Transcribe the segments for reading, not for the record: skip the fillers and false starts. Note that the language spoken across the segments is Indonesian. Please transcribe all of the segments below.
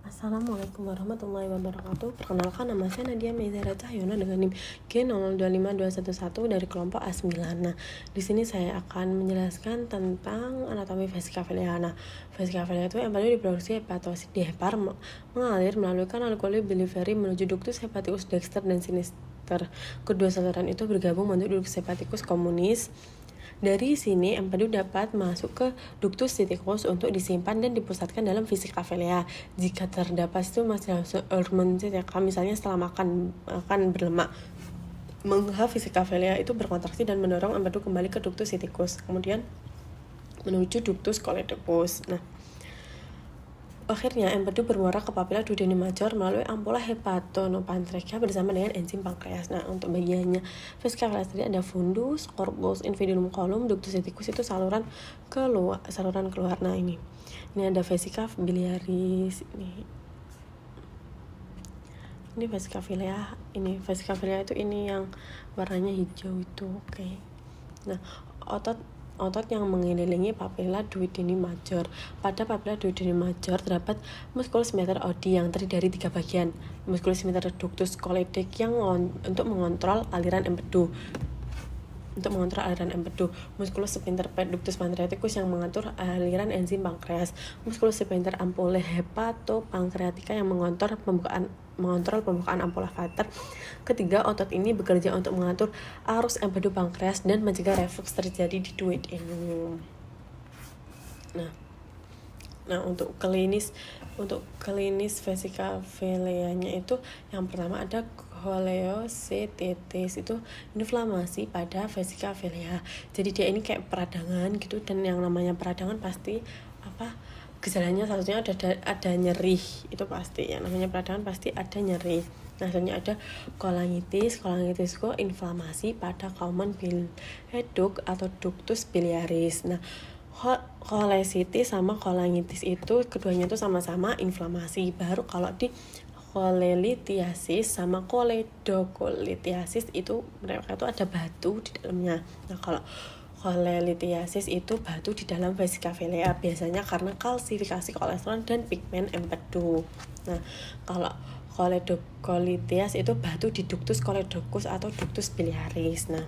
Assalamualaikum warahmatullahi wabarakatuh. Perkenalkan, nama saya Nadia Meizara Cahyona dengan NIM G025211 dari kelompok A9. Nah, di sini saya akan menjelaskan tentang anatomi vesikavelia. Nah, vesikavelia itu yang pada diproduksi hepatosit di hepar mengalir melalui kanal biliary menuju ductus hepaticus dexter dan sinister. Kedua saluran itu bergabung membentuk ductus hepaticus communis. Dari sini empedu dapat masuk ke ductus cysticus untuk disimpan dan dipusatkan dalam vesikavelia. Jika terdapat itu masih hormon misalnya setelah makan berlemak, maka vesikavelia itu berkontraksi dan mendorong empedu kembali ke ductus cysticus, kemudian menuju ductus colectosus. Nah, akhirnya empedu bermuara ke papila duodeni major melalui ampula hepatonopancreas bersama dengan enzim pankreas. Nah, untuk bagiannya vesikavelia tadi ada fundus, corpus, infundibulum column, ductus cysticus itu saluran keluar. Nah, ini ada vesika biliaris. Ini vesikavelia. Ini vesikavelia itu ini yang warnanya hijau itu. Oke. Nah, otot yang mengelilingi papila duodeni major. Pada papila duodeni major terdapat musculus sementer Oddi yang terdiri dari 3 bagian. Musculus sementer ductus colectosus yang untuk mengontrol aliran empedu. Musculus sphincter ductus pancreaticus yang mengatur aliran enzim pankreas. Musculus sphincter ampullae hepatopancreatica yang mengontrol pembukaan ampula Vater. Ketiga, otot ini bekerja untuk mengatur arus empedu pankreas dan mencegah reflux terjadi di duodenum. Nah, untuk klinis vesikavelianya itu yang pertama ada choleocystitis, itu inflamasi pada vesikavelia. Jadi dia ini kayak peradangan gitu, dan yang namanya peradangan pasti gejalanya satunya ada nyeri, itu pasti. Yang namanya peradangan pasti ada nyeri. Nah, selanjutnya ada kolangitis itu inflamasi pada common bile duct atau ductus biliaris. Nah, kolesitis sama kolangitis itu keduanya itu sama-sama inflamasi. Baru kalau di cholelithiasis sama choledocholithiasis itu mereka itu ada batu di dalamnya. Nah, kalau cholelithiasis itu batu di dalam vesikavelia, biasanya karena kalsifikasi kolesterol dan pigmen empedu. Nah, kalau choledocholithiasis itu batu di ductus colectosus atau ductus biliaris. Nah,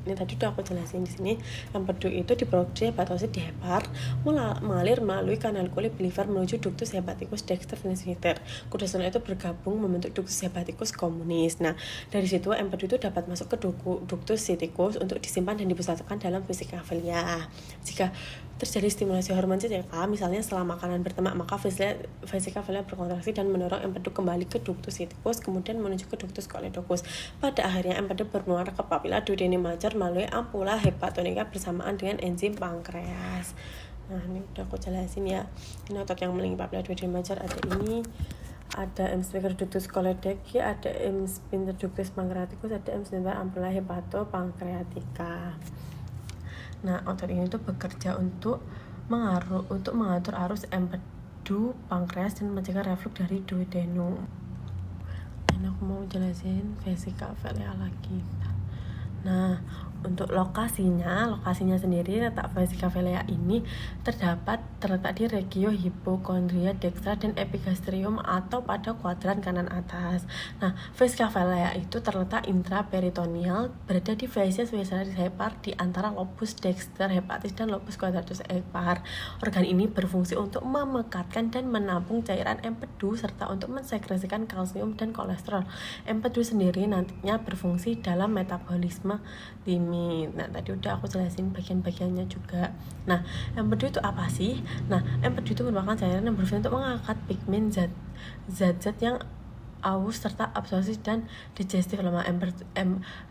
ini tadi udah aku jelasin di sini. Empedu itu diproduksi hepatosit di hepar mengalir melalui kanal biliary menuju ductus hepaticus dexter dan sinister. Kedua saluran itu bergabung membentuk ductus hepaticus communis. Nah, dari situ empedu itu dapat masuk ke ductus cysticus untuk disimpan dan dipusatkan dalam vesikavelia. Jika terjadi stimulasi hormon CCK, misalnya setelah makanan berlemak, maka vesikavelia berkontraksi dan mendorong empedu kembali ke ductus cysticus, kemudian menuju ke ductus colectosus. Pada akhirnya empedu bermuara ke papila duodeni major melalui ampula hepatonika bersamaan dengan enzim pankreas. Nah, ini udah aku jelasin ya. Ini otot yang mengelilingi papila duodeni major ada ini. Ada M. sphincter ductus colectosus, ada M. sphincter ductus pancreaticus, ada M. sphincter ampula hepatopancreatica. Nah, otot ini tuh bekerja untuk mengatur arus empedu pankreas dan mencegah reflux dari duodenum. Ini aku mau jelasin vesikavelia lagi. Nah, untuk lokasinya sendiri, letak vesikavelia ini terletak di regio hipokondria dextra dan epigastrium atau pada kuadran kanan atas. Nah, vesikavelia itu terletak intraperitoneal, berada di facies vesicalis hepar di antara lobus dexter hepatis dan lobus quadratus hepar. Organ ini berfungsi untuk memekatkan dan menampung cairan empedu serta untuk mensekresikan kalsium dan kolesterol. Empedu sendiri nantinya berfungsi dalam metabolisme limit. Nah, tadi udah aku jelasin bagian-bagiannya juga. Nah, empedu itu apa sih? Nah, empedu itu merupakan cairan yang berfungsi untuk mengangkat pigmen zat-zat yang aus serta absorpsi dan digestif lemak.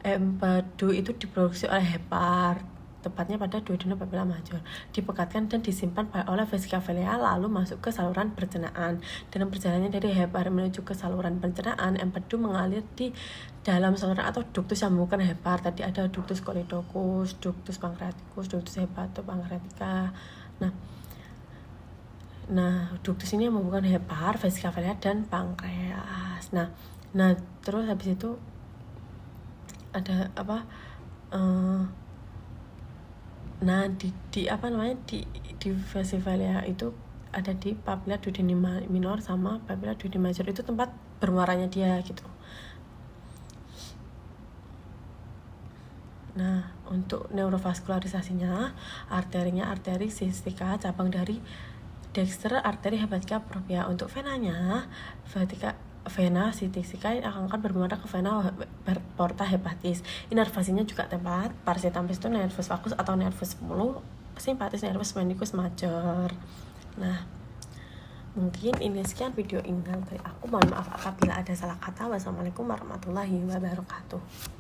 Empedu itu diproduksi oleh hepar, tepatnya pada duodenum papilla major, dipekatkan dan disimpan oleh vesikavelia lalu masuk ke saluran pencernaan. Dalam perjalanannya dari hepar menuju ke saluran pencernaan, empedu mengalir di dalam saluran atau ductus yang menghubungkan hepar. Tadi ada ductus colectosus, ductus pancreaticus, ductus hepatopancreatica. Nah, ductus ini yang menghubungkan hepar, vesikavelia dan pankreas. Nah, terus habis itu ada apa? Nah, di vesikavelia itu ada di papilla duodeni minor sama papilla duodeni major, itu tempat bermuaranya dia gitu. Nah, untuk neurovaskularisasinya, arterinya arteri sistika cabang dari dexter arteri hepatica propria. Untuk venanya, vena sistika akan bermuara ke vena porta hepatis. Inervasinya juga tepat. Parsitampis itu nervus vagus atau nervus 10, simpatis nervus menicus major. Nah, mungkin ini sekian video ingat dari aku. Mohon maaf apabila ada salah kata. Wassalamualaikum warahmatullahi wabarakatuh.